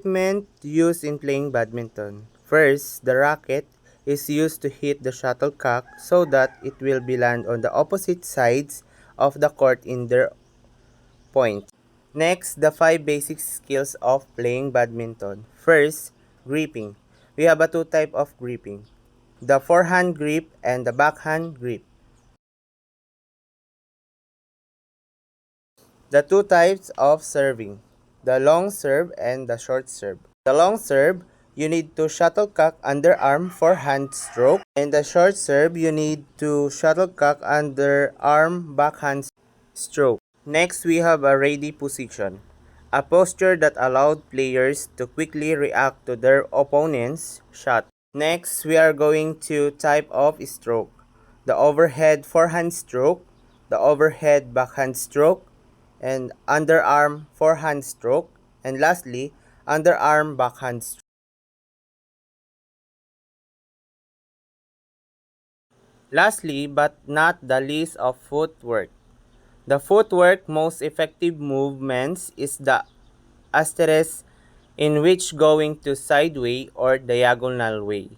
equipment used in playing badminton. First, the racket is used to hit the shuttlecock so that it will be land on the opposite sides of the court in their point. Next, the 5 basic skills of playing badminton. First, gripping. We have a two type of gripping, the forehand grip and the backhand grip. The two types of serving, the long serve and the short serve. The long serve, you need to shuttlecock underarm forehand stroke, and the short serve, you need to shuttlecock underarm backhand stroke. Next, we have a ready position, a posture that allowed players to quickly react to their opponent's shot. Next, we are going to type of stroke, the overhead forehand stroke, the overhead backhand stroke, and underarm forehand stroke, and lastly, underarm backhand stroke. Lastly, but not the least of footwork. The footwork most effective movements is the asterisk, in which going to sideway or diagonal way.